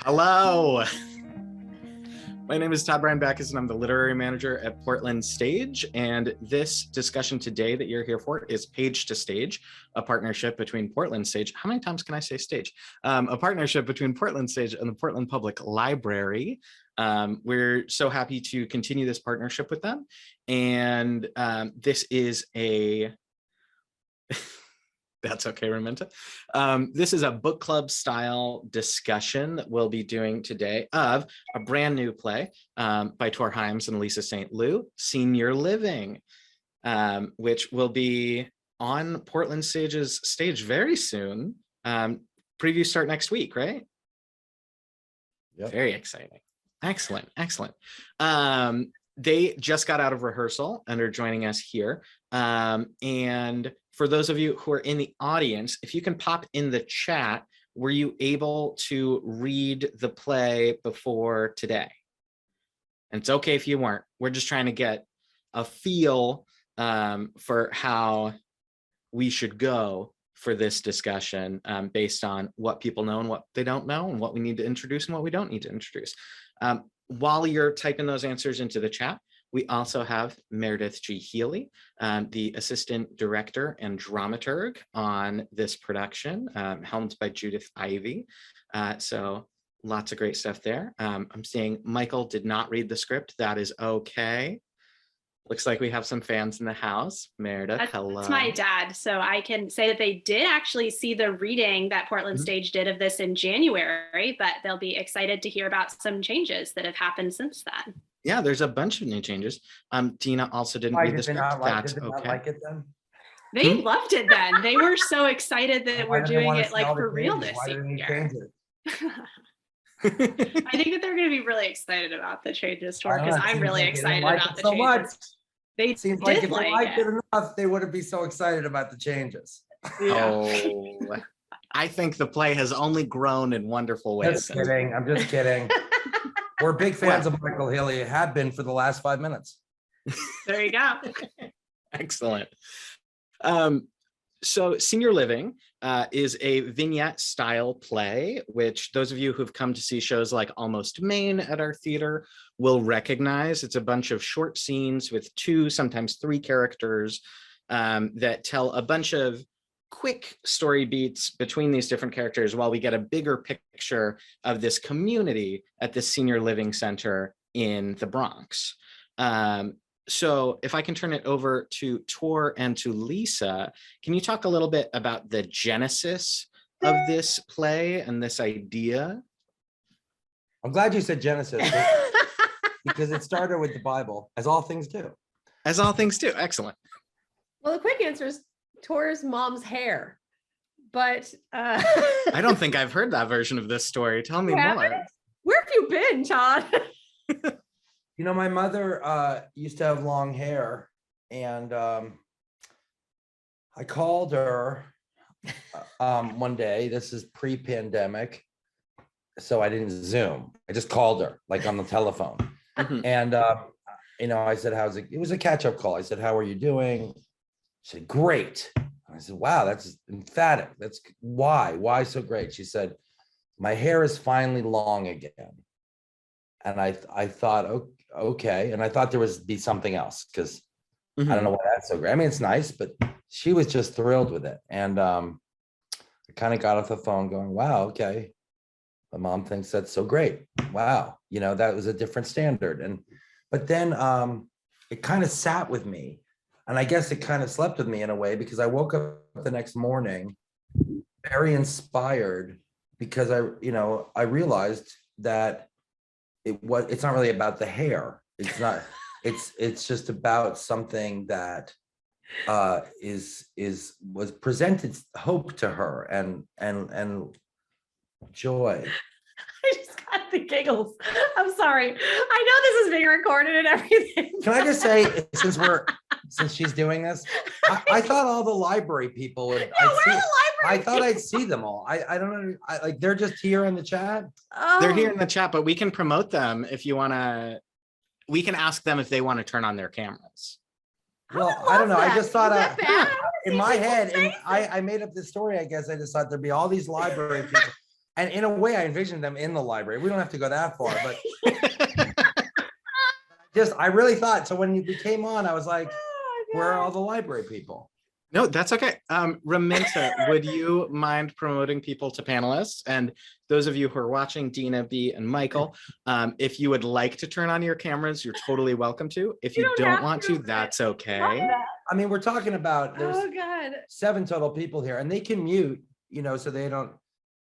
Hello. My name is Todd Brian Backus, and I'm the literary manager at Portland Stage. And this discussion today that you're here for is Page to Stage, a partnership between Portland Stage. How many times can I say stage? A partnership between Portland Stage and the Portland Public Library. We're so happy to continue this partnership with them. And this is a... That's okay, Raminta. This is a book club style discussion that we'll be doing today of a brand new play by Hyams and Lisa St. Lou, Senior Living, which will be on Portland Stage's stage very soon. Previews start next week, right? Yep. Very exciting. Excellent, excellent. They just got out of rehearsal and are joining us here. And for those of you who are in the audience, if you can pop in the chat, were you able to read the play before today? And it's okay if you weren't. We're just trying to get a feel for how we should go for this discussion based on what people know and what they don't know, and what we need to introduce and what we don't need to introduce. While you're typing those answers into the chat, we also have Meredith G. Healy, the assistant director and dramaturg on this production, helmed by Judith Ivey. So lots of great stuff there. I'm seeing Michael did not read the script. That is okay. Looks like we have some fans in the house. Meredith, hello. That's my dad. So I can say that they did actually see the reading that Portland Stage did of this in January, but they'll be excited to hear about some changes that have happened since then. Yeah, there's a bunch of new changes. Tina also didn't read the script. That's okay. Not like it then? They loved it then. They were so excited that we're doing it like for real this year. I think that they're going to be really excited about the changes, Tor, because I'm really excited about the changes. They seems like if they liked it enough, they wouldn't be so excited about the changes. Yeah. Oh, I think the play has only grown in wonderful ways. Just kidding. I'm just kidding. We're big fans of Michael Healy. Have been for the last 5 minutes. There you go. Excellent. So Senior Living is a vignette style play, which those of you who've come to see shows like Almost Maine at our theater will recognize. It's a bunch of short scenes with 2, sometimes 3 characters that tell a bunch of quick story beats between these different characters while we get a bigger picture of this community at the Senior Living Center in the Bronx. So if I can turn it over to Tor and to Lisa, can you talk a little bit about the genesis of this play and this idea? I'm glad you said genesis because it started with the Bible, as all things do. As all things do. Excellent. Well, the quick answer is Tor's mom's hair, but I don't think I've heard that version of this story. Tell me more. Where have you been, Todd? You know, my mother used to have long hair, and I called her one day. This is pre-pandemic, so I didn't Zoom. I just called her, like on the telephone. And, you know, I said, how's it? It was a catch-up call. I said, how are you doing? She said, great. I said, wow, that's emphatic. That's why so great? She said, my hair is finally long again. And I thought, okay. And I thought there would be something else because I don't know why that's so great. I mean, it's nice, but she was just thrilled with it. And I kind of got off the phone going, wow, okay. My mom thinks that's so great. Wow. You know, that was a different standard. But then it kind of sat with me. And I guess it kind of slept with me in a way because I woke up the next morning very inspired because I realized that it's not really about the hair. It's not, it's just about something that was presented hope to her and joy. I just got the giggles. I'm sorry. I know this is being recorded and everything. Can I just say, since she's doing this, I thought all the library people would. Yeah, where are the library I thought I'd see them all. I don't know. Like they're just here in the chat. Oh. They're here in the chat, but we can promote them if you want to. We can ask them if they want to turn on their cameras. Well, I don't know. That. I just thought bad? in my head, and I made up this story. I guess I just thought there'd be all these library people. And in a way, I envisioned them in the library. We don't have to go that far, but I really thought, so when we came on, I was like, where are all the library people? No, that's okay. Raminta, would you mind promoting people to panelists? And those of you who are watching, Dina, B, and Michael, if you would like to turn on your cameras, you're totally welcome to. If you don't want to, that's okay. I mean, we're talking about, there's Oh God. 7 total people here, and they can mute, so they don't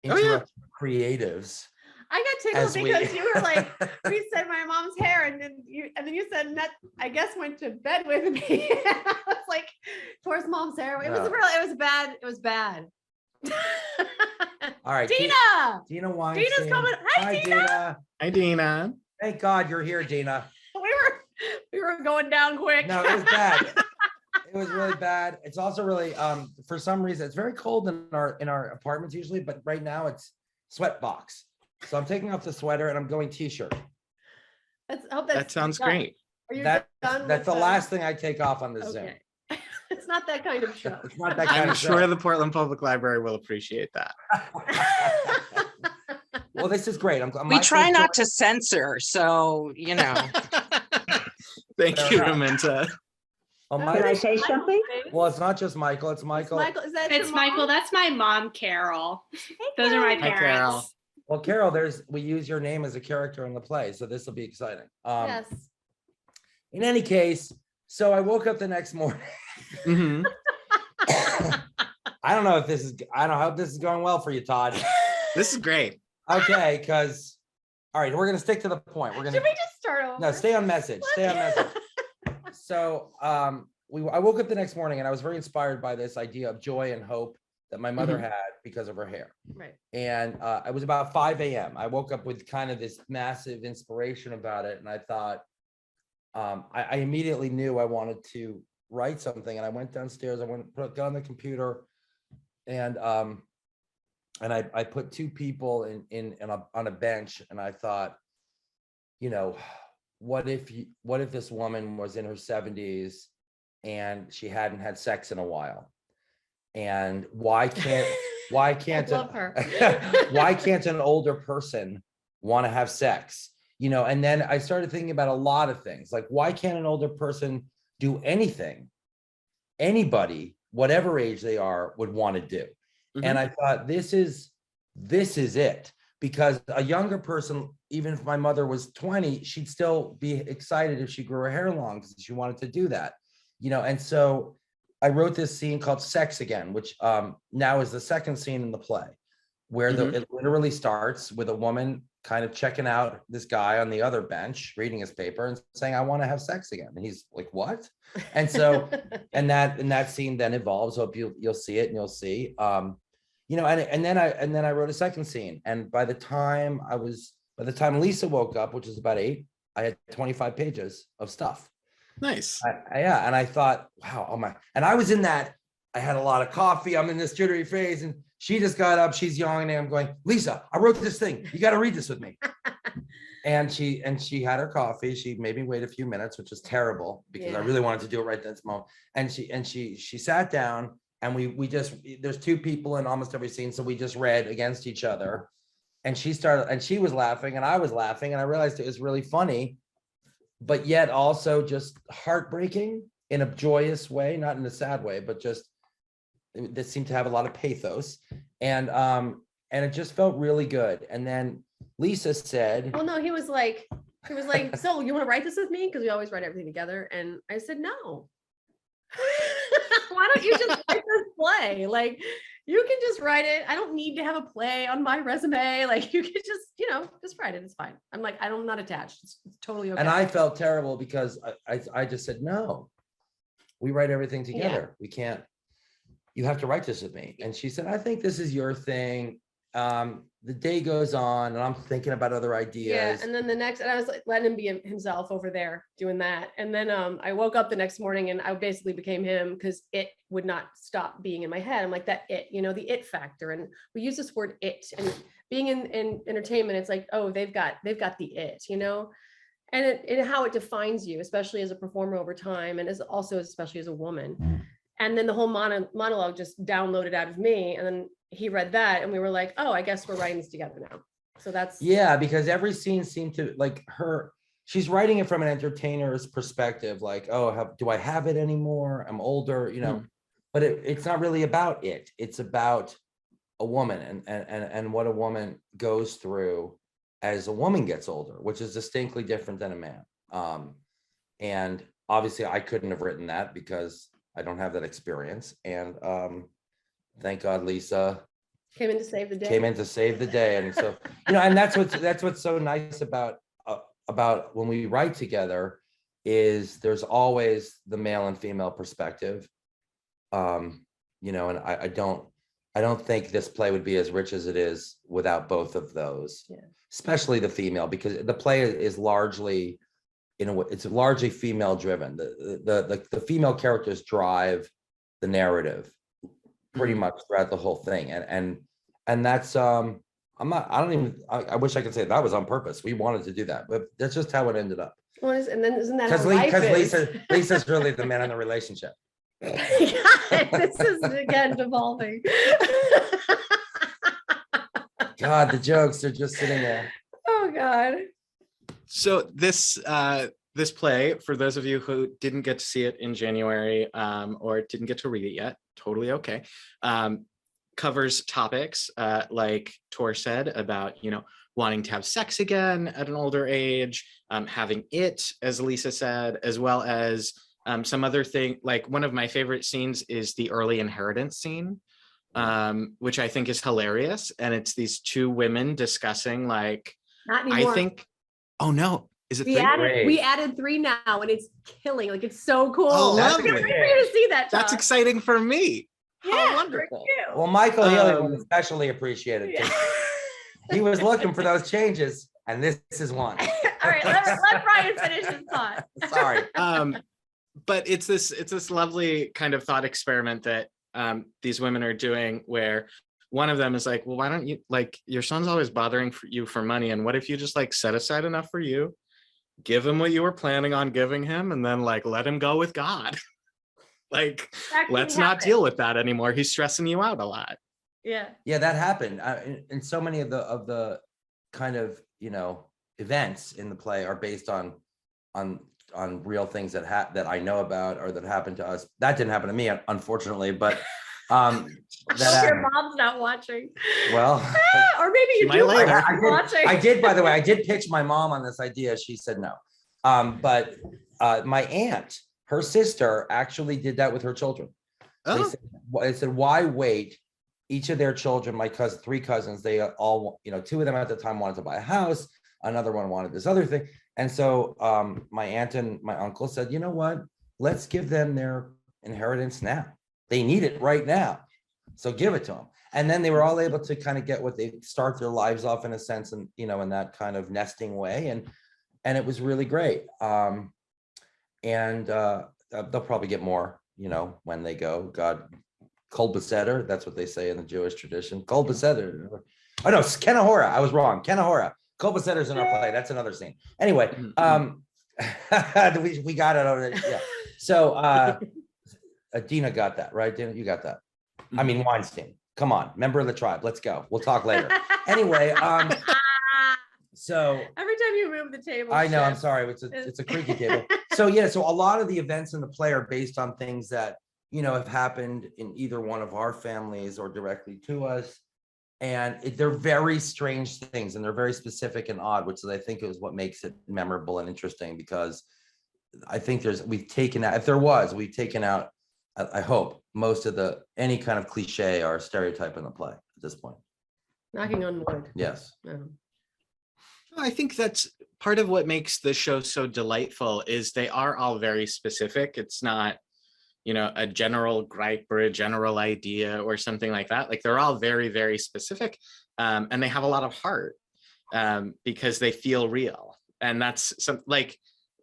interrupt creatives. I got tickled because you were like, we said my mom's hair, and then you said Nut, I guess, went to bed with me. I was like, towards mom's hair. It was bad. It was bad. All right. Dina Weinstein. Dina's coming. Hi, Dina. Hi, Dina. Thank God you're here, Dina. We were going down quick. No, it was bad. It was really bad. It's also really, for some reason, it's very cold in our apartments usually, but right now it's sweat box. So I'm taking off the sweater and I'm going t-shirt. That sounds great. Are you That's done the last thing I take off on the Zoom. It's not that kind of show. It's not that kind I'm of sure show. the Portland Public Library will appreciate that. Well, this is great. We try not to censor, so Thank you, Raminta. Oh, Can I say something? Well, it's not just Michael. It's Michael. Is that It's your Michael. mom? That's my mom, Carol. Those are my Hi, Carol. parents. Well, Carol, we use your name as a character in the play, so this will be exciting. Yes. In any case, so I woke up the next morning. Mhm. I don't know if this is. I don't hope this is going well for you, Todd. This is great. Okay, because all right, we're gonna stick to the point. We're gonna. Should we just start over? No, stay on message. Stay on message. So, I woke up the next morning and I was very inspired by this idea of joy and hope that my mother had because of her hair. Right. And it was about 5 a.m. I woke up with kind of this massive inspiration about it. And I thought, I immediately knew I wanted to write something. And I went downstairs, got on the computer, and I put 2 people on a bench. And I thought, what if this woman was in her 70s and she hadn't had sex in a while? And why can't I love her. why can't an older person want to have sex? And then I started thinking about a lot of things, like why can't an older person do anything anybody, whatever age they are, would want to do? Mhm. And I thought this is it, because a younger person, even if my mother was 20, she'd still be excited if she grew her hair long because she wanted to do that, and so I wrote this scene called Sex Again, which now is the second scene in the play, where it literally starts with a woman kind of checking out this guy on the other bench, reading his paper and saying, I want to have sex again. And he's like, what? And so, and that scene then evolves. Hope you'll see it and you'll see, and then I wrote a second scene. And by the time Lisa woke up, which was about 8, I had 25 pages of stuff. Nice. Yeah. And I thought, wow, oh my, and I was in that, I had a lot of coffee. I'm in this jittery phase. And she just got up, she's yawning. I'm going, Lisa, I wrote this thing. You got to read this with me. And she had her coffee. She made me wait a few minutes, which was terrible because I really wanted to do it right this moment. And she sat down, and we just, there's 2 people in almost every scene. So we just read against each other. And she was laughing and I was laughing. And I realized it was really funny, but yet also just heartbreaking in a joyous way, not in a sad way, but just that seemed to have a lot of pathos. And it just felt really good. And then Lisa said, Oh no, he was like, so you want to write this with me? Because we always write everything together. And I said, no. Why don't you just write this play? Like, you can just write it. I don't need to have a play on my resume. Like, you could just write it. It's fine. I'm like, I'm not attached. It's totally okay. and I felt terrible because I just said, no, we write everything together. We can't, you have to write this with me. And she said, I think this is your thing. The day goes on and I'm thinking about other ideas. Yeah, and then and I was like letting him be himself over there doing that. And then I woke up the next morning and I basically became him because it would not stop being in my head. I'm like, that it, the it factor. And we use this word it, and being in entertainment, it's like, oh, they've got the it, and how it defines you, especially as a performer over time, and especially as a woman. And then the whole monologue just downloaded out of me. And then he read that and we were like, oh, I guess we're writing this together now. So that's. Yeah, because every scene seemed to like she's writing it from an entertainer's perspective, like, oh, do I have it anymore? I'm older, but it's not really about it. It's about a woman and what a woman goes through as a woman gets older, which is distinctly different than a man. And obviously I couldn't have written that because I don't have that experience. And thank God Lisa came in to save the day. And so, and that's what's so nice about when we write together is there's always the male and female perspective. And I don't think this play would be as rich as it is without both of those, especially the female, because the play is largely, it's largely female driven. The female characters drive the narrative pretty much throughout the whole thing. And that's, I wish I could say that was on purpose. We wanted to do that, but that's just how it ended up. And then isn't that how life is? Lisa's really the man in the relationship. This is again devolving. God, the jokes are just sitting there. Oh God. So this play, for those of you who didn't get to see it in January or didn't get to read it yet, totally okay. Covers topics like Tor said about, wanting to have sex again at an older age, having it, as Lisa said, as well as some other thing. Like one of my favorite scenes is the early inheritance scene, which I think is hilarious. And it's these two women discussing like, not anymore. I think, oh no, is it we added 3 now and it's killing. Like it's so cool. Oh, I'm waiting for you to see that. That's exciting for me. How wonderful. Well, Michael Healy was especially appreciated. Yeah. He was looking for those changes, and this is one. All right, let Brian finish his thought. Sorry. But it's this lovely kind of thought experiment that these women are doing, where one of them is like, well, why don't you, like, your son's always bothering you for money, and what if you just like set aside enough for you, give him what you were planning on giving him, and then like let him go with God. Like, let's not deal with that anymore. He's stressing you out a lot. Yeah, that happened. And so many of the kind of events in the play are based on real things that I know about or that happened to us. That didn't happen to me, unfortunately, but that your mom's not watching. Well, or maybe you do. Watching. I did, by the way. I did pitch my mom on this idea. She said no. But my aunt, her sister, actually did that with her children. Oh. They said, why wait? Each of their children, my 3 cousins, they all, 2 of them at the time wanted to buy a house. Another one wanted this other thing. And so my aunt and my uncle said, you know what? Let's give them their inheritance now. They need it right now. So give it to them. And then they were all able to kind of get what they start their lives off in a sense, and, in that kind of nesting way. And it was really great. And they'll probably get more, when they go. God, Kol Beseder, that's what they say in the Jewish tradition. Kol Beseder. Oh no, Kenahora. I was wrong. Kenahora. Kol Beseder's in our play. That's another scene. Anyway, we got it over there. Yeah. So Dina got that, right? Dina, you got that. I mean, Weinstein. Come on, member of the tribe. Let's go. We'll talk later. Anyway, so every time you move the table, I know. I'm sorry. It's a creaky table. So yeah. So a lot of the events in the play are based on things that have happened in either one of our families or directly to us. And they're very strange things, and they're very specific and odd, which I think is what makes it memorable and interesting, because I think we've taken out, I hope, most of any kind of cliche or stereotype in the play at this point. Knocking on wood. Yes. I think that's part of what makes the show so delightful, is they are all very specific. It's not, a general gripe or a general idea or something like that. Like, they're all very, very specific, and they have a lot of heart, because they feel real. And that's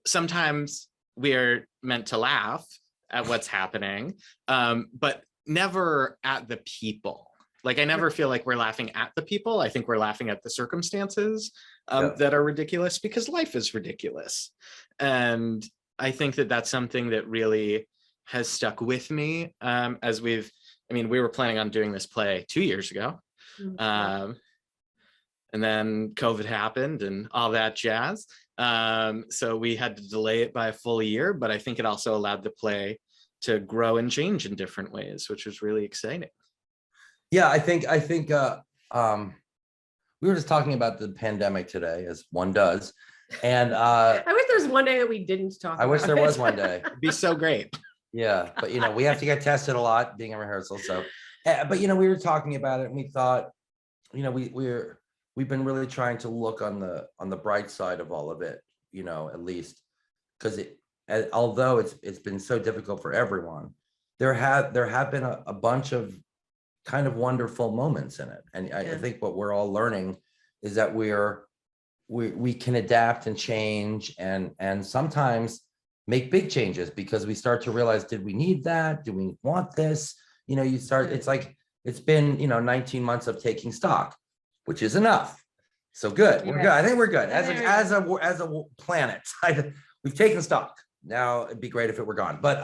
sometimes we are meant to laugh at what's happening, but never at the people. Like, I never feel like we're laughing at the people. I think we're laughing at the circumstances that are ridiculous, because life is ridiculous. And I think that that's something that really has stuck with me as we've I mean, we were planning on doing this play 2 years ago. And then COVID happened and all that jazz. So we had to delay it by a full year, but I think it also allowed the play to grow and change in different ways, which was really exciting. Yeah, I think we were just talking about the pandemic today, as one does. And I wish there was one day that we didn't talk about I wish there was one day. It'd be so great. Yeah, but we have to get tested a lot being in rehearsal. So, but we were talking about it and we thought, we've been really trying to look on the bright side of all of it, at least, because although it's been so difficult for everyone, there have been a bunch of kind of wonderful moments in it. And I think what we're all learning is that we can adapt and change and sometimes make big changes because we start to realize, did we need that? Do we want this? It's like, it's been, 19 months of taking stock, which is enough. So good. We're good. I think we're good as a planet. We've taken stock. Now it'd be great if it were gone, but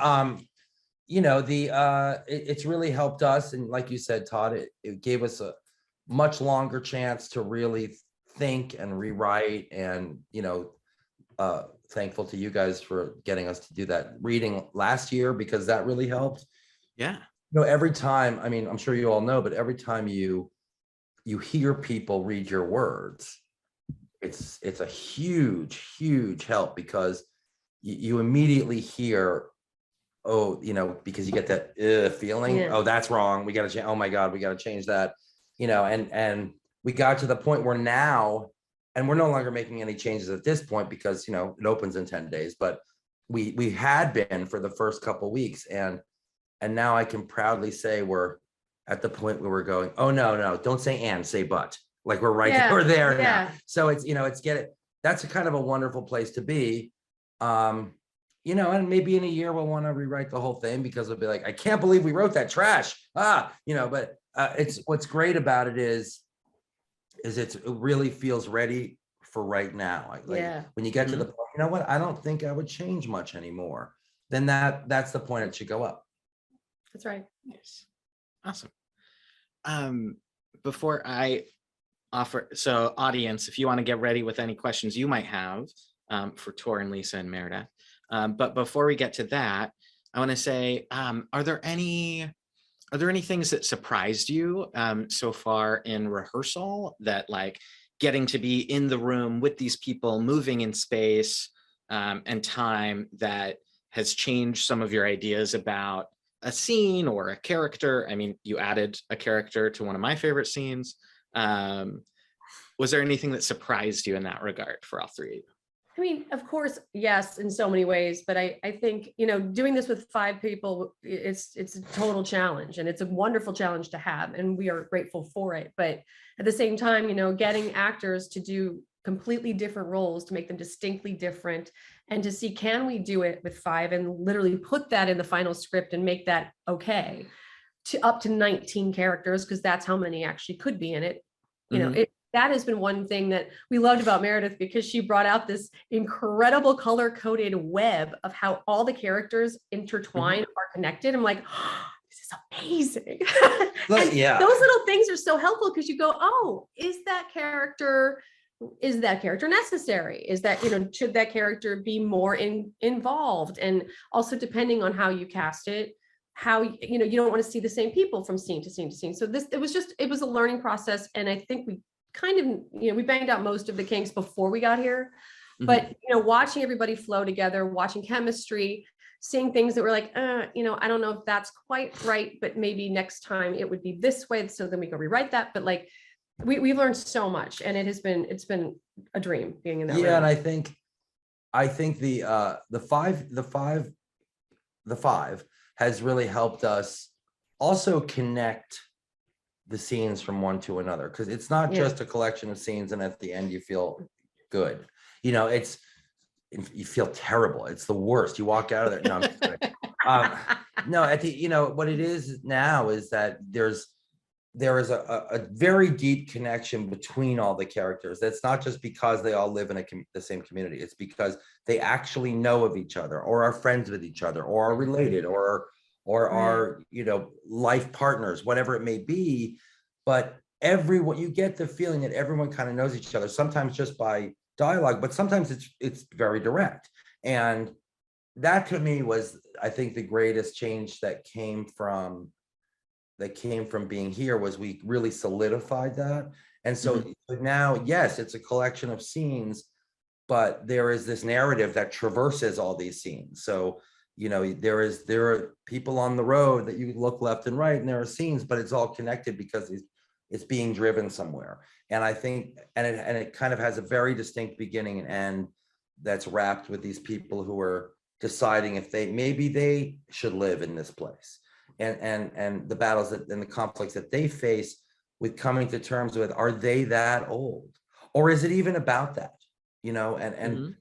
it's really helped us. And like you said, Todd, it gave us a much longer chance to really think and rewrite. And, thankful to you guys for getting us to do that reading last year, because that really helped. Yeah. Every time, I mean, I'm sure you all know, but every time you hear people read your words, it's a huge help, because you immediately hear, because you get that feeling, oh, that's wrong. We got to change. Oh my God, we got to change that, and we got to the point where now, and we're no longer making any changes at this point because, it opens in 10 days, but we had been for the first couple of weeks. And now I can proudly say we're at the point where we're going, oh, no, don't say and, say but. Like we're we're there now. So it's, that's a kind of a wonderful place to be. And maybe in a year we'll want to rewrite the whole thing because it'll be like, I can't believe we wrote that trash. But it's what's great about it is it really feels ready for right now. When you get to the point, I don't think I would change much anymore. Then that's the point it should go up. That's right. Yes. Awesome. Before I offer, so audience, if you want to get ready with any questions you might have for Tor and Lisa and Meredith. But before we get to that, I want to say, are there any things that surprised you so far in rehearsal, that like getting to be in the room with these people, moving in space and time, that has changed some of your ideas about a scene or a character? I mean, you added a character to one of my favorite scenes. Was there anything that surprised you in that regard for all three of you? I mean, of course, yes, in so many ways, but I think, doing this with 5 people, it's a total challenge, and it's a wonderful challenge to have, and we are grateful for it. But at the same time, getting actors to do completely different roles, to make them distinctly different, and to see, can we do it with 5 and literally put that in the final script and make that okay, to up to 19 characters, because that's how many actually could be in it. That has been one thing that we loved about Meredith, because she brought out this incredible color-coded web of how all the characters intertwine, are connected. I'm like, oh, this is amazing. Yeah. Those little things are so helpful, because you go, oh, is that character necessary? Is that, should that character be more involved? And also, depending on how you cast it, how, you don't want to see the same people from scene to scene to scene. So it was a learning process. And I think we kind of, we banged out most of the kinks before we got here, but, watching everybody flow together, watching chemistry, seeing things that were like, I don't know if that's quite right, but maybe next time it would be this way. So then we go rewrite that. But like, we've learned so much, and it's been a dream being in that room. And I think the five has really helped us also connect the scenes from one to another, because it's not just a collection of scenes and at the end you feel good. You feel terrible. It's the worst. You walk out of there. No, I'm just kidding. No, at the, what it is now is that there is a very deep connection between all the characters. That's not just because they all live in the same community. It's because they actually know of each other, or are friends with each other, or are related, or or our, you know, life partners, whatever it may be. But everyone, you get the feeling that everyone kind of knows each other, sometimes just by dialogue, but sometimes it's very direct. And that to me was, I think, the greatest change that came from being here, was we really solidified that. And so now, yes, it's a collection of scenes, but there is this narrative that traverses all these scenes. So, you know, there are people on the road that you look left and right, and there are scenes, but it's all connected because it's being driven somewhere. And I think, and it kind of has a very distinct beginning and end that's wrapped with these people who are deciding if maybe they should live in this place, and the battles and the conflicts that they face with coming to terms with, are they that old, or is it even about that, you know? And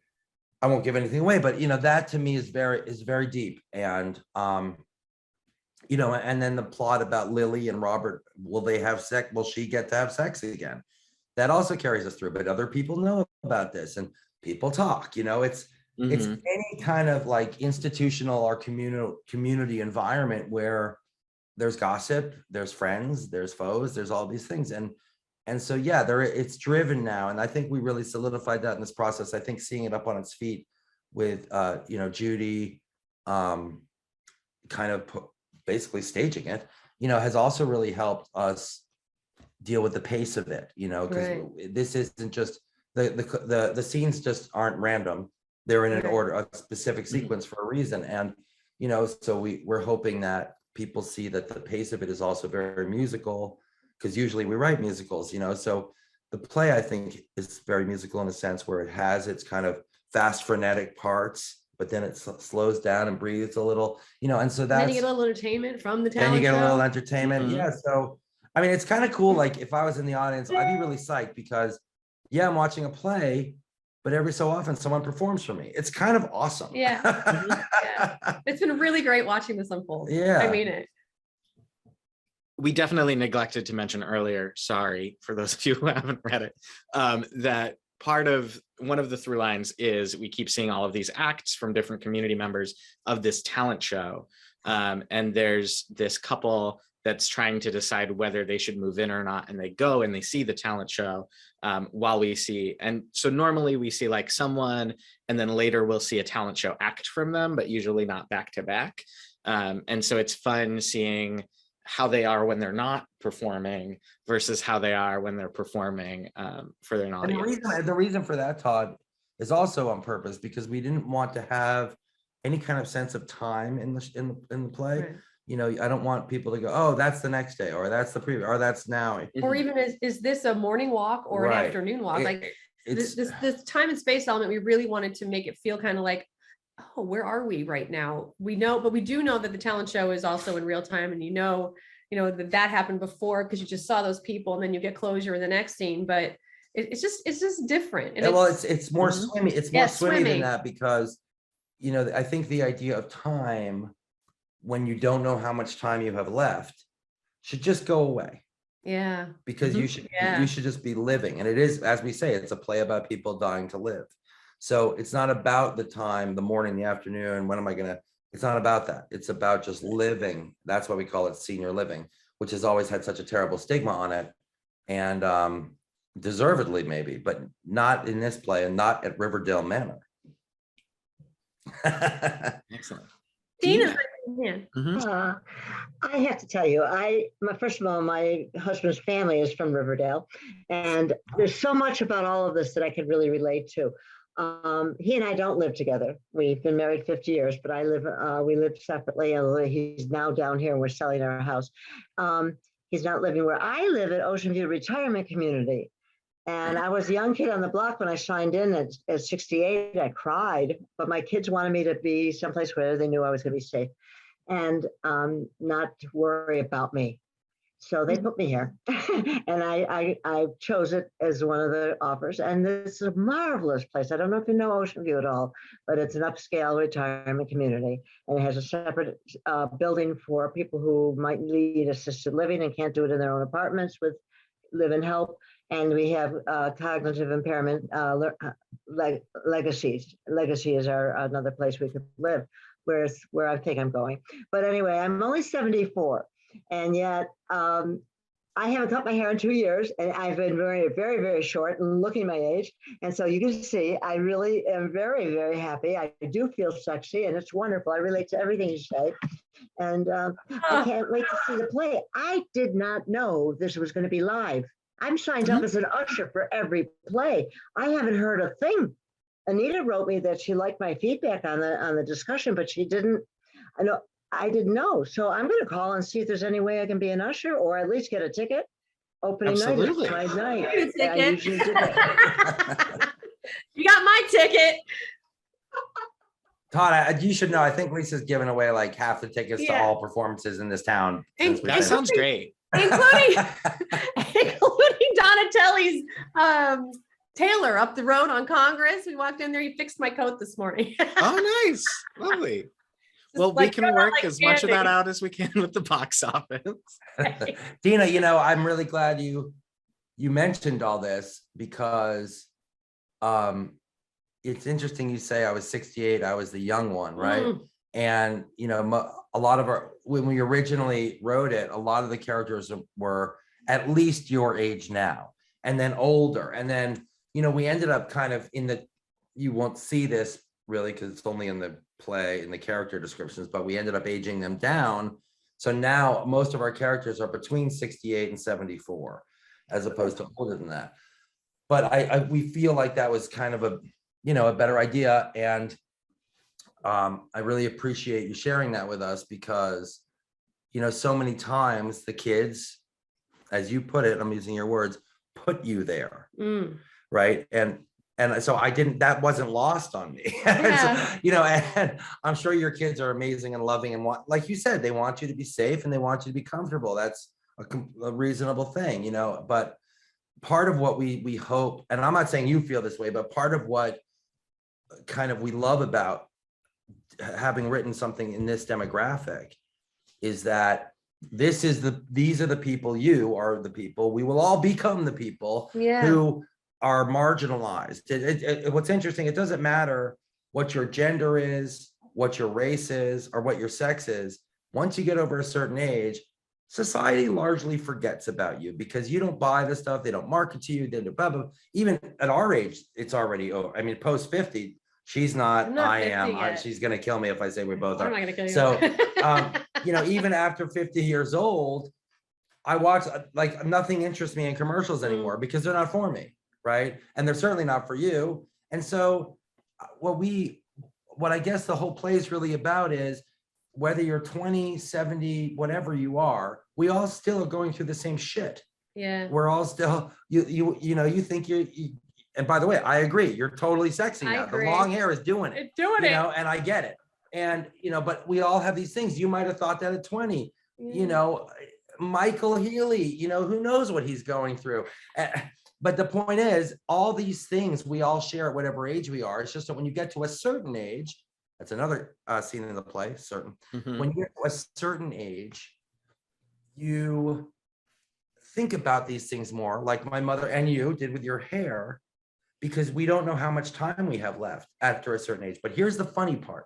I won't give anything away, but you know, that to me is very deep. And you know, and then the plot about Lily and Robert, will they have sex? Will she get to have sex again? That also carries us through, but other people know about this and people talk, you know. It's any kind of like institutional or community environment where there's gossip, there's friends, there's foes, there's all these things. And so, yeah, it's driven now. And I think we really solidified that in this process. I think seeing it up on its feet with, you know, Judy kind of basically staging it, you know, has also really helped us deal with the pace of it, you know, because this isn't just, the scenes just aren't random. They're in an order, a specific sequence for a reason. And, you know, so we're hoping that people see that the pace of it is also very musical, because usually we write musicals, you know. So the play, I think, is very musical in a sense where it has its kind of fast, frenetic parts, but then it slows down and breathes a little, you know. And so that's, then you get a little entertainment from the talent then you get show. a little entertainment. Yeah. So, I mean, it's kind of cool. Like if I was in the audience, I'd be really psyched because, yeah, I'm watching a play, but every so often someone performs for me. It's kind of awesome. Yeah. Yeah. It's been really great watching this unfold. Yeah. I mean it. We definitely neglected to mention earlier, sorry, for those of you who haven't read it, that one of the through lines is we keep seeing all of these acts from different community members of this talent show. And there's this couple that's trying to decide whether they should move in or not. And they go and they see the talent show while we see. And so normally we see like someone, and then later we'll see a talent show act from them, but usually not back to back. And so it's fun seeing how they are when they're not performing versus how they are when they're performing for their audience. And the reason for that, Todd, is also on purpose, because we didn't want to have any kind of sense of time in the play. Right. You know, I don't want people to go, oh, that's the next day, or that's the preview, or that's now. Or even is this a morning walk or an afternoon walk? Like this time and space element, we really wanted to make it feel kind of like, oh, where are we right now? We know, but we do know that the talent show is also in real time, and you know that happened before because you just saw those people, and then you get closure in the next scene. But it's just different. And it's more swimmy. It's more swimmy than that, because you know, I think the idea of time, when you don't know how much time you have left, should just go away. Yeah. Because you should just be living. And it is, as we say, it's a play about people dying to live. So it's not about the time, the morning, the afternoon, it's not about that. It's about just living. That's why we call it senior living, which has always had such a terrible stigma on it. And deservedly maybe, but not in this play, and not at Riverdale Manor. Excellent. Dina. I have to tell you, first of all, my husband's family is from Riverdale, and there's so much about all of this that I could really relate to. He and I don't live together. We've been married 50 years, but we live separately. He's now down here, and we're selling our house. He's not living where I live at Ocean View Retirement Community. And I was a young kid on the block when I signed in at 68. I cried, but my kids wanted me to be someplace where they knew I was going to be safe and not to worry about me. So they put me here, and I chose it as one of the offers. And this is a marvelous place. I don't know if you know Ocean View at all, but it's an upscale retirement community, and it has a separate building for people who might need assisted living and can't do it in their own apartments with live and help. And we have cognitive impairment legacies. Legacy is another place we could live. where I think I'm going. But anyway, I'm only 74, and yet I haven't cut my hair in 2 years, and I've been very, very, very short and looking my age. And so you can see, I really am very, very happy. I do feel sexy, and it's wonderful. I relate to everything you say. And I can't wait to see the play. I did not know this was going to be live. I'm signed up as an usher for every play. I haven't heard a thing. Anita wrote me that she liked my feedback on the discussion, but she didn't. I didn't know. So I'm going to call and see if there's any way I can be an usher or at least get a ticket. Opening Absolutely. night is my night. Get a I ticket. usually do that. You got my ticket. Todd, you should know, I think Lisa's given away like half the tickets to all performances in this town. since we've That been- sounds great. Including Donatelli's tailor up the road on Congress. We walked in there, he fixed my coat this morning. Oh, nice. Lovely. Well, we can work as much of that out as we can with the box office. Dina, I'm really glad you mentioned all this because it's interesting you say I was 68, I was the young one, right? And a lot of when we originally wrote it, a lot of the characters were at least your age now, and then older, and then we ended up kind of you won't see this really because it's only in the play in the character descriptions, but we ended up aging them down. So now most of our characters are between 68 and 74, as opposed to older than that. But we feel like that was kind of a better idea, and I really appreciate you sharing that with us because so many times the kids, as you put it, I'm using your words, put you there, right? And so that wasn't lost on me. Yeah. And I'm sure your kids are amazing and loving and like you said, they want you to be safe and they want you to be comfortable. That's a reasonable thing, but part of what we hope, and I'm not saying you feel this way, but part of what kind of we love about having written something in this demographic is that these are the people, you are the people, we will all become the people who are marginalized. What's interesting, it doesn't matter what your gender is, what your race is, or what your sex is. Once you get over a certain age, society largely forgets about you because you don't buy the stuff, they don't market to you, they do blah, blah. Even at our age, it's already over. I mean, post 50, she's not I am. She's gonna kill me if I say we both are. I'm not gonna kill you. So, even after 50 years old, I watch like nothing interests me in commercials anymore because they're not for me. Right. And they're certainly not for you. And so what I guess the whole play is really about is whether you're 20, 70, whatever you are, we all still are going through the same shit. Yeah. We're all still, you think and by the way, I agree. You're totally sexy now. The long hair is doing it. And I get it. And, but we all have these things. You might've thought that at 20, Michael Healy, who knows what he's going through. But the point is, all these things we all share at whatever age we are. It's just that when you get to a certain age, that's another scene in the play, certain. When you get to a certain age, you think about these things more, like my mother and you did with your hair, because we don't know how much time we have left after a certain age. But here's the funny part.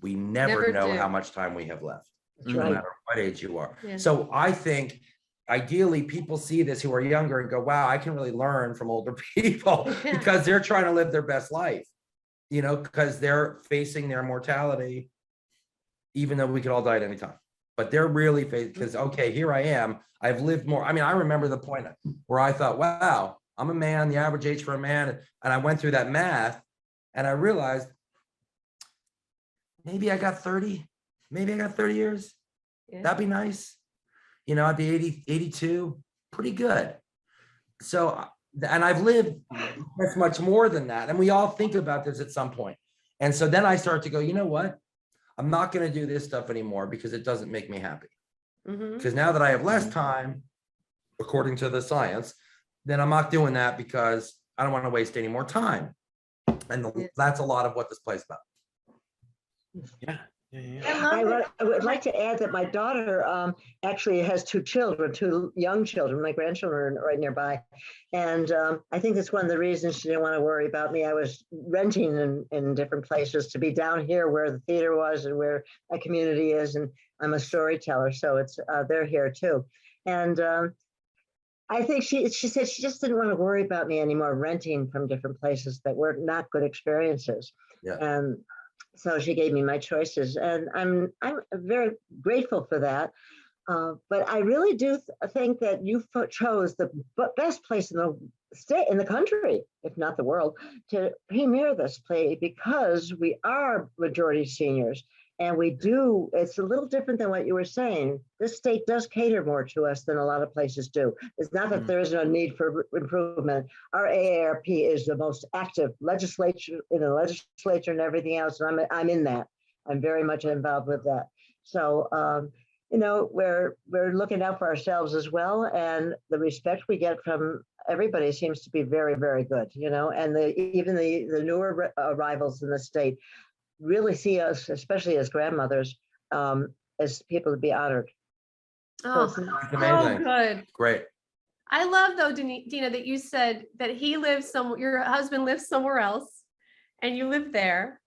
We never know how much time we have left, no matter what age you are. Yeah. So I think ideally people see this who are younger and go, wow, I can really learn from older people because they're trying to live their best life, because they're facing their mortality, even though we could all die at any time. But they're really facing, because, okay, here I am. I've lived more. I mean, I remember the point where I thought, wow, I'm a man, the average age for a man. And I went through that math and I realized maybe I got 30 years. Yeah. That'd be nice. I'd be 80, 82, pretty good. So, and I've lived much more than that. And we all think about this at some point. And so then I start to go, you know what? I'm not going to do this stuff anymore because it doesn't make me happy. Because now that I have less time, according to the science, then I'm not doing that because I don't want to waste any more time. And that's a lot of what this play's about. Yeah. I I would like to add that my daughter actually has two young children, my grandchildren are right nearby. And I think that's one of the reasons she didn't want to worry about me. I was renting in different places to be down here where the theater was and where my community is. And I'm a storyteller, so they're here too. And I think she said she just didn't want to worry about me anymore, renting from different places that were not good experiences. Yeah. And so she gave me my choices, and I'm very grateful for that. But I really do think that you chose the best place in the state, in the country, if not the world, to premiere this play, because we are majority seniors. And it's a little different than what you were saying. This state does cater more to us than a lot of places do. It's not that there isn't a need for improvement. Our AARP is the most active legislature in the legislature and everything else. And I'm in that. I'm very much involved with that. So, we're looking out for ourselves as well. And the respect we get from everybody seems to be very, very good, and even the newer arrivals in the state really see us, especially as grandmothers, as people to be honored. Oh, So amazing. good. Great. I love though, Dina, that you said that your husband lives somewhere else and you live there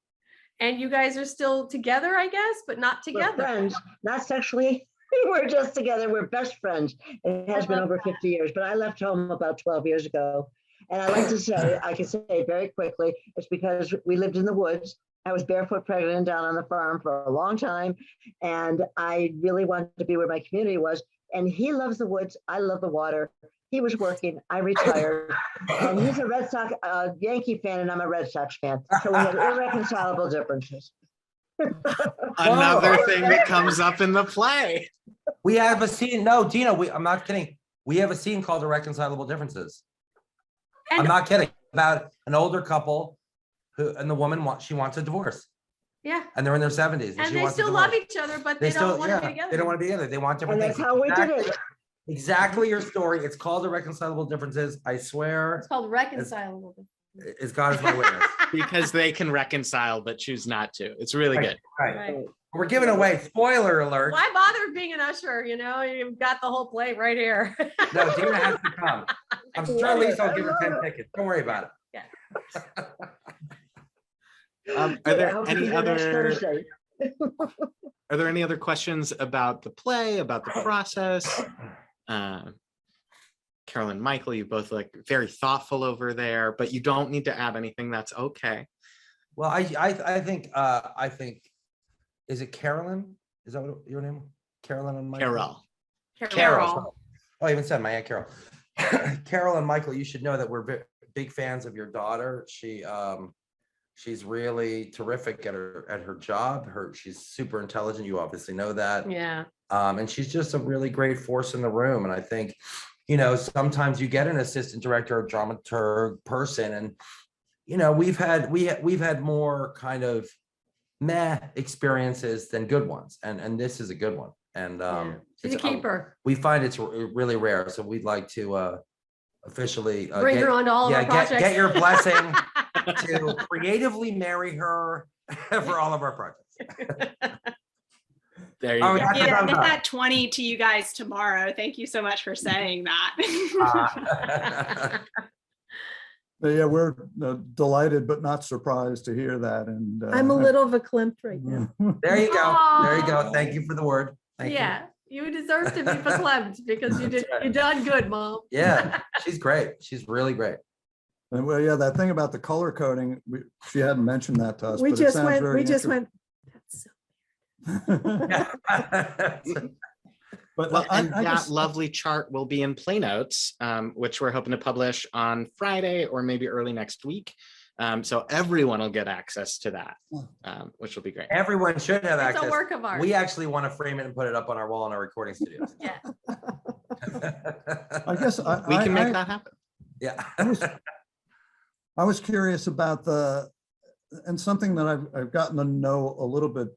and you guys are still together, I guess, but not together. We're friends, not sexually. We're just together. We're best friends. It has been over 50 years, but I left home about 12 years ago. And I can say very quickly, it's because we lived in the woods. I was barefoot pregnant down on the farm for a long time. And I really wanted to be where my community was. And he loves the woods. I love the water. He was working. I retired. And he's a Red Sox Yankee fan, and I'm a Red Sox fan. So we have irreconcilable differences. Another thing that comes up in the play. We have a scene. No, Dina, I'm not kidding. We have a scene called Irreconcilable Differences. I'm not kidding. About an older couple and the woman she wants a divorce. Yeah. And they're in their 70s. And they still love each other, but they don't want to be together. They don't want to be together. They want different things. things. And that's how we did it. Exactly your story. It's called Irreconcilable Differences. I swear. It's called Reconcilable. Is God is my witness. Because they can reconcile but choose not to. It's really good. Right. We're giving away, spoiler alert. Why bother being an usher? You've got the whole play right here. No, Dina has to come. I'm sure Lisa will give her 10 tickets. Don't worry about it. Yeah. Are there any other questions about the play, about the process? Carolyn, Michael, you both look very thoughtful over there, but you don't need to add anything. That's okay. Well, I think, is it Carolyn? Is that what your name? Carolyn and Michael? Carol. Oh, I even said my Aunt Carol. Carol and Michael, you should know that we're big fans of your daughter. She's really terrific at her job. She's super intelligent. You obviously know that. Yeah. And she's just a really great force in the room. And I think, sometimes you get an assistant director or dramaturg person, and we've had more kind of meh experiences than good ones, and this is a good one. And she's a keeper. We find it's really rare, so we'd like to officially bring her onto all of our projects. Get your blessing to creatively marry her for all of our projects. There you go. Yeah, I'll get that 20 to you guys tomorrow. Thank you so much for saying that. Yeah, we're delighted but not surprised to hear that. And I'm a little verklempt right now. There you go. Aww. There you go. Thank you for the word. Thank you deserve to be verklempt because you done good, Mom. Yeah, she's great. She's really great. And well, yeah, that thing about the color coding, she hadn't mentioned that to us. We but just it went. very That's so. But that lovely chart will be in Play Notes, which we're hoping to publish on Friday or maybe early next week. So everyone will get access to that, which will be great. Everyone should have access. It's a work of art. We actually want to frame it and put it up on our wall in our recording studios. Yeah. I guess we can make that happen. Yeah. I was curious about and something that I've gotten to know a little bit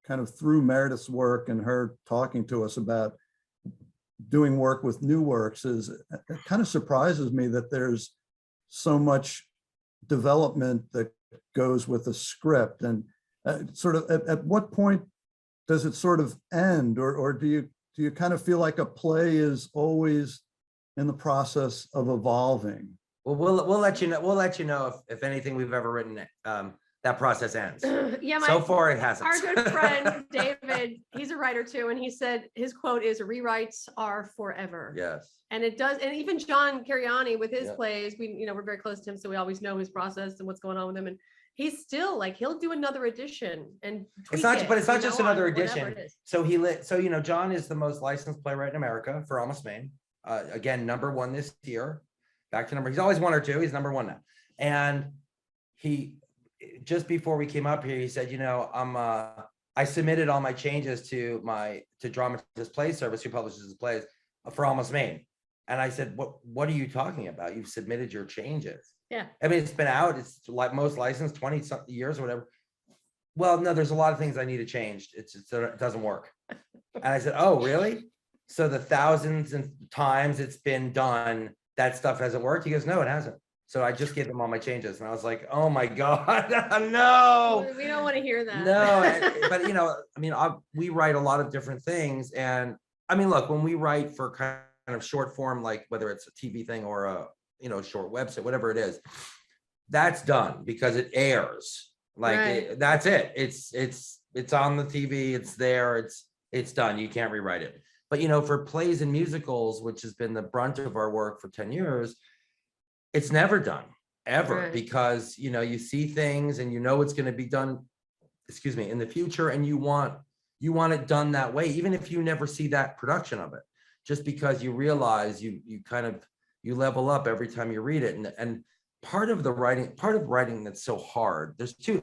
kind of through Meredith's work and her talking to us about doing work with new works is it kind of surprises me that there's so much development that goes with a script. And sort of at what point does it sort of end, or do you kind of feel like a play is always in the process of evolving? Well, we'll let you know. We'll let you know if anything we've ever written, that process ends. Yeah, So far it hasn't. Our good friend David, he's a writer too, and he said his quote is, "Rewrites are forever." Yes. And it does, and even John Cariani with his Yeah. plays, we're very close to him, so we always know his process and what's going on with him. And he's still like, he'll do another edition and It's not, tweak but it's it, not just on another whatever edition. it is. So John is the most licensed playwright in America for Almost Maine. Again, #1 this year. Back to number. He's always 1 or 2. He's #1 now. And he, just before we came up here, he said, I submitted all my changes to Dramatist Play Service, who publishes his plays, for Almost Maine. And I said, what are you talking about? You've submitted your changes. Yeah. I mean, it's been out. It's like most licensed 20 something years or whatever. Well, no, there's a lot of things I need to change. It doesn't work. And I said, oh, really? So the thousands and times it's been done, that stuff hasn't worked? He goes, no, it hasn't. So I just gave them all my changes. And I was like, oh my God, no. We don't want to hear that. No, but we write a lot of different things. And I mean, look, when we write for kind of short form, like whether it's a TV thing or a, short website, whatever it is, that's done because it airs. Like Right. That's it. It's on the TV. It's there. It's done. You can't rewrite it. But for plays and musicals, which has been the brunt of our work for 10 years, it's never done ever, Right. because you see things and it's going to be done, in the future, and you want it done that way, even if you never see that production of it, just because you realize you level up every time you read it. And part of writing that's so hard, there's two.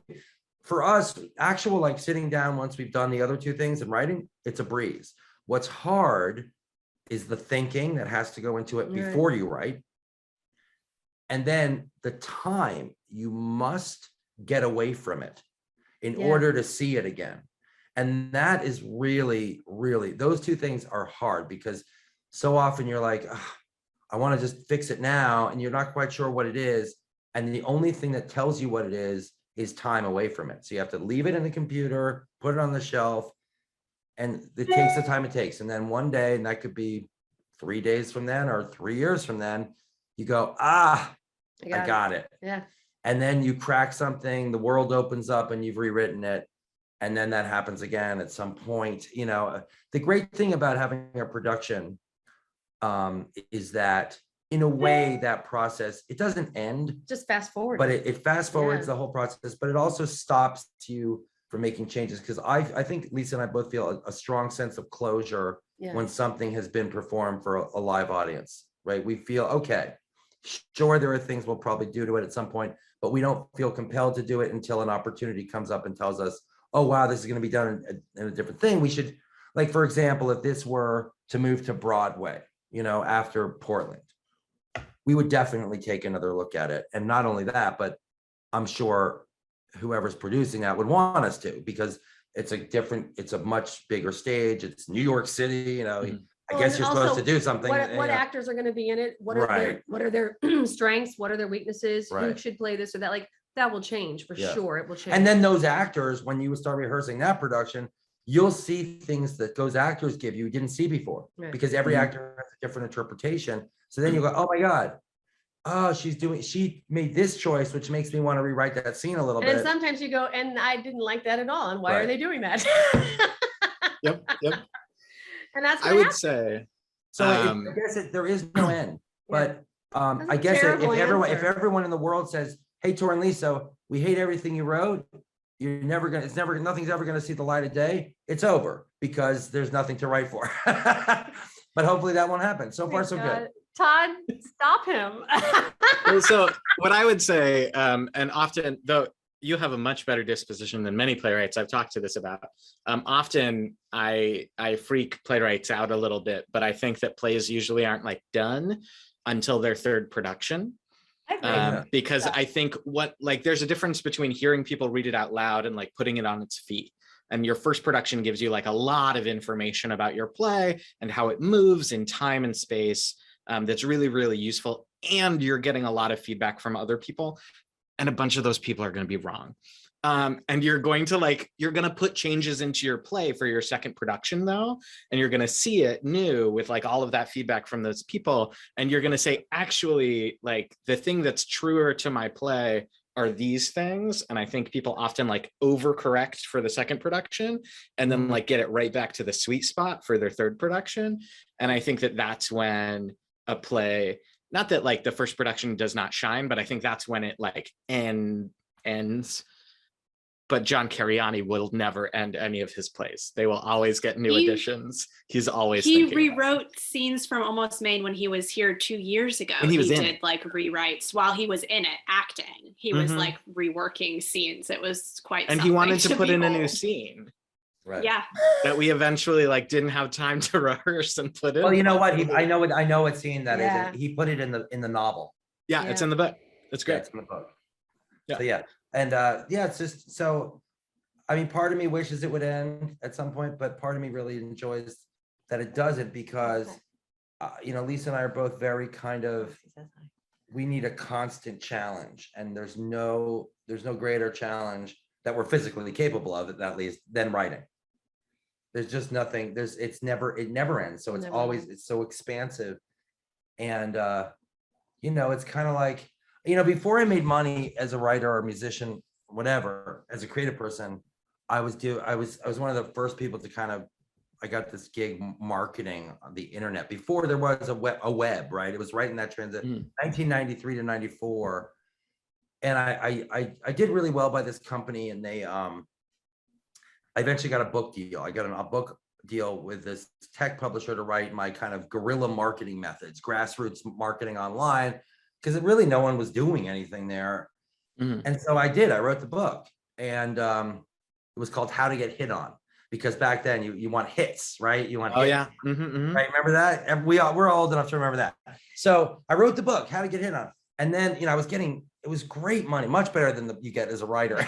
For us, actual like sitting down once we've done the other two things and writing, it's a breeze. What's hard is the thinking that has to go into it before you write. And then the time you must get away from it in order to see it again. And that is really, really, those two things are hard, because so often you're like, I want to just fix it now. And you're not quite sure what it is. And the only thing that tells you what it is time away from it. So you have to leave it in the computer, put it on the shelf, and it takes the time it takes. And then one day, and that could be 3 days from then or 3 years from then, you go, I got it. Yeah. And then you crack something, the world opens up and you've rewritten it. And then that happens again at some point. The great thing about having a production is that in a way that process, it doesn't end. Just fast forward. But it fast forwards the whole process, but it also stops you from making changes. Because I think Lisa and I both feel a strong sense of closure when something has been performed for a live audience, right? We feel, okay, sure, there are things we'll probably do to it at some point, but we don't feel compelled to do it until an opportunity comes up and tells us, oh, wow, this is going to be done in a different thing. We should, like, for example, if this were to move to Broadway, after Portland, we would definitely take another look at it. And not only that, but I'm sure whoever's producing that would want us to, because it's a much bigger stage. It's New York City, I guess you're supposed to do something. What actors are going to be in it? What are their strengths? What are their weaknesses? Who should play this or that? Like, that will change for sure. It will change. And then those actors, when you start rehearsing that production, you'll see things that those actors give you didn't see before, because every actor has a different interpretation. So then you go, oh my God, she made this choice, which makes me want to rewrite that scene a little bit. And sometimes you go, and I didn't like that at all. And why are they doing that? Yep. And that's I would say. So I guess there is no end, but I guess if everyone in the world says, hey, Tor and Lisa, we hate everything you wrote, nothing's ever gonna see the light of day, it's over, because there's nothing to write for. But hopefully that won't happen. So far, so good. Todd, stop him. Well, so what I would say, and often, though you have a much better disposition than many playwrights I've talked to this about, often I freak playwrights out a little bit, but I think that plays usually aren't like done until their third production. Because I think there's a difference between hearing people read it out loud and like putting it on its feet. And your first production gives you like a lot of information about your play and how it moves in time and space. That's really, really useful. And you're getting a lot of feedback from other people. And a bunch of those people are going to be wrong. And you're going to put changes into your play for your second production though, and you're going to see it new with like all of that feedback from those people. And you're going to say, actually, like the thing that's truer to my play are these things. And I think people often like overcorrect for the second production and then like get it right back to the sweet spot for their third production. And I think that that's when a play, not that like the first production does not shine, but I think that's when it like ends. But John Cariani will never end any of his plays. They will always get new additions. He's always he rewrote scenes from Almost Maine when he was here 2 years ago. And he did like rewrites while he was in it acting. He was like reworking scenes. It was quite and he wanted to put in a new scene. Right. Yeah. That we eventually like didn't have time to rehearse and put in. Well, you know what? I know what scene that is. And he put it in the novel. Yeah, it's in the book. It's great. Yeah, it's in the book. Yeah. So yeah. And it's just so, I mean, part of me wishes it would end at some point, but part of me really enjoys that it doesn't because, Lisa and I are both very kind of, we need a constant challenge, and there's no greater challenge that we're physically capable of, at least, than writing. There's just nothing, it never ends. So it's so expansive. And, it's kind of like, before I made money as a writer or musician, whatever, as a creative person, I was one of the first people to I got this gig marketing on the internet before there was a web, right? It was right in that transition, 1993 to 94. And I did really well by this company, and they, I eventually got a book deal. I got a book deal with this tech publisher to write my kind of guerrilla marketing methods, grassroots marketing online, because really no one was doing anything there. And so I wrote the book, and it was called How to Get Hit On, because back then you want hits, right? You want hits, yeah. right? Remember that? And we're old enough to remember that. So I wrote the book, How to Get Hit On. And then, it was great money, much better than you get as a writer.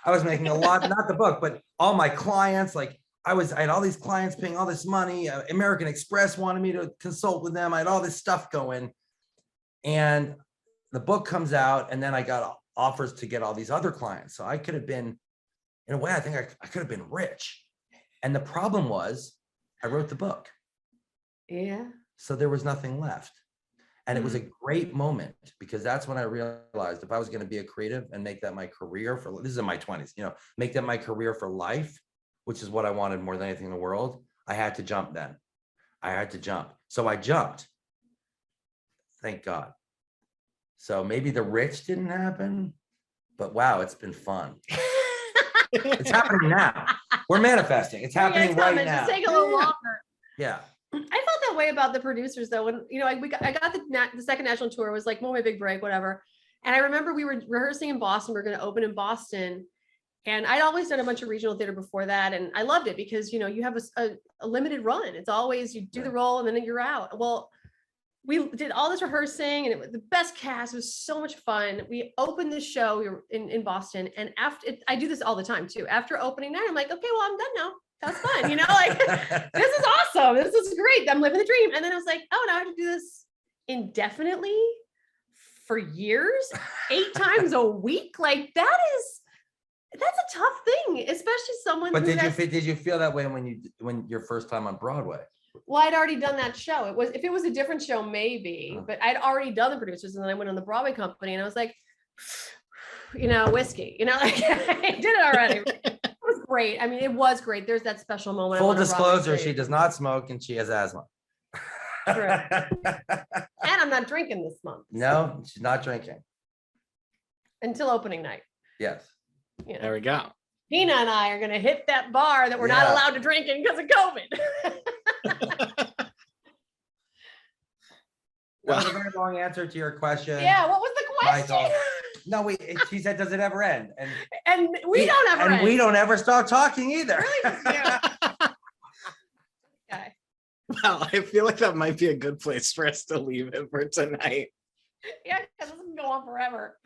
I was making a lot, not the book, but all my clients, like I had all these clients paying all this money. American Express wanted me to consult with them. I had all this stuff going. And the book comes out, and then I got offers to get all these other clients. So I could have been, in a way, I think I could have been rich. And the problem was I wrote the book. Yeah. So there was nothing left. And it was a great moment, because that's when I realized if I was going to be a creative and make that my career this is in my 20s, make that my career for life, which is what I wanted more than anything in the world, I had to jump then. I had to jump. So I jumped. Thank God. So maybe the rich didn't happen, but wow, it's been fun. It's happening now. We're manifesting. It's happening right now. Just take a little longer. Yeah. I felt that way about the producers though. When, I got the second national tour, was like, my big break, whatever. And I remember we were rehearsing in Boston. We were going to open in Boston. And I'd always done a bunch of regional theater before that. And I loved it because, you have a limited run. It's always, you do the role and then you're out. Well, we did all this rehearsing, and it was the best cast. It was so much fun. We opened the show. We were in Boston, and I do this all the time too. After opening night, I'm like, okay, well, I'm done now. That was fun. This is awesome. This is great. I'm living the dream. And then I was like, oh, now I have to do this indefinitely for years, 8 times a week. Like that's a tough thing, especially someone. But did you feel that way when your first time on Broadway? Well, I'd already done that show. If it was a different show, maybe, but I'd already done the producers, and then I went on the Broadway company, and I was like, whiskey, I did it already. It was great. I mean, it was great. There's that special moment. Full disclosure, she does not smoke, and she has asthma. True. And I'm not drinking this month. No, she's not drinking. Until opening night. Yes. There we go. Tina and I are going to hit that bar that we're not allowed to drink in because of COVID. That was a very long answer to your question. Yeah, what was the question? Michael. No, she said, does it ever end? And we don't ever end. We don't ever stop talking either. Really? Yeah. Okay. Well, I feel like that might be a good place for us to leave it for tonight. Yeah, because this can go on forever.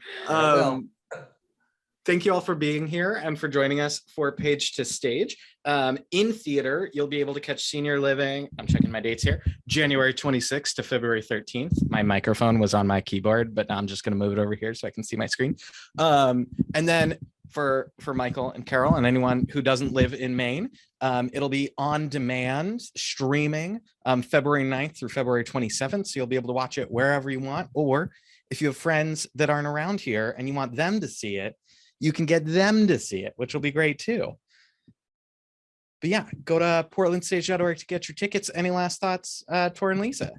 Thank you all for being here and for joining us for Page to Stage. In theater, you'll be able to catch Senior Living. I'm checking my dates here. January 26th to February 13th. My microphone was on my keyboard, but now I'm just going to move it over here so I can see my screen. And then for Michael and Carol and anyone who doesn't live in Maine. It'll be on demand streaming February 9th through February 27th. So you'll be able to watch it wherever you want. Or if you have friends that aren't around here and you want them to see it, you can get them to see it, which will be great too. But yeah, go to portlandstage.org to get your tickets. Any last thoughts, Tor and Lisa?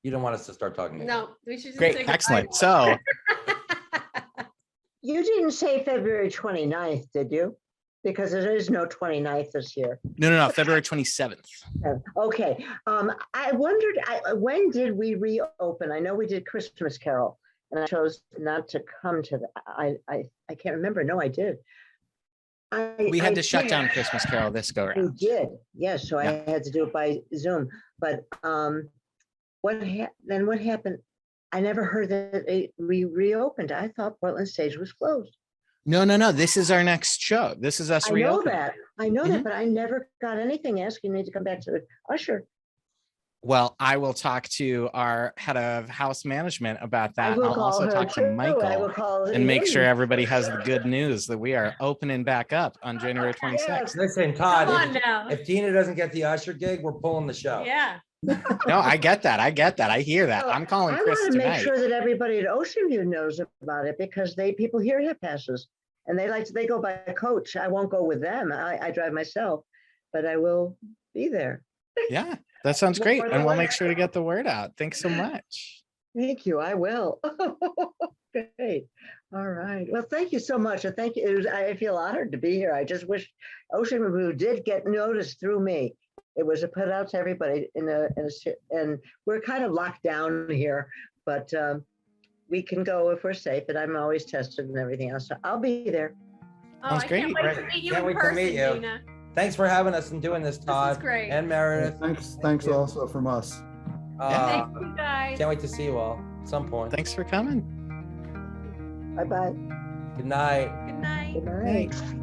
You don't want us to start talking. No, we should just Great, say excellent. goodbye. So You didn't say February 29th, did you? Because there is no 29th this year. no, February 27th. Okay. I wondered, when did we reopen? I know we did Christmas Carol, and I chose not to come to that. I can't remember. No, I did. We had to shut did. down Christmas Carol this go We around. did, yes. So Yeah. I had to do it by Zoom. But what happened? I never heard that we reopened. I thought Portland Stage was closed. No. This is our next show. This is us I know reopening. that. I know Mhm. that, but I never got anything asking me to come back to the usher. Well, I will talk to our head of house management about I that. will I'll call also her talk too. to I Michael will call and make sure him. everybody has the good news that we are opening back up on January 26th. Listen, Come Todd, on now. if Tina doesn't get the usher gig, we're pulling the show. Yeah. No, I get that. I hear that. I'm calling I Chris want to make tonight. sure that everybody at Ocean View knows about it because people here have passes and they go by a coach. I won't go with them. I drive myself, but I will be there. Yeah, that sounds great. More than And we'll one. make sure to get the word out. Thanks so much. Thank you. I will. Great. All right. Well, thank you so much. And thank you. I feel honored to be here. I just wish Ocean View did get noticed through me. It was put out to everybody and we're kind of locked down here, but we can go if we're safe. And I'm always tested and everything else. So I'll be there. Oh, Sounds I can't great. wait to meet you Can't in wait to meet person, you. Gina. Thanks for having us and doing this, Todd. great. And Meredith. Thanks also from us. Thank you guys. Can't wait to see you all at some point. Thanks for coming. Bye-bye. Good night. Good night. Good night.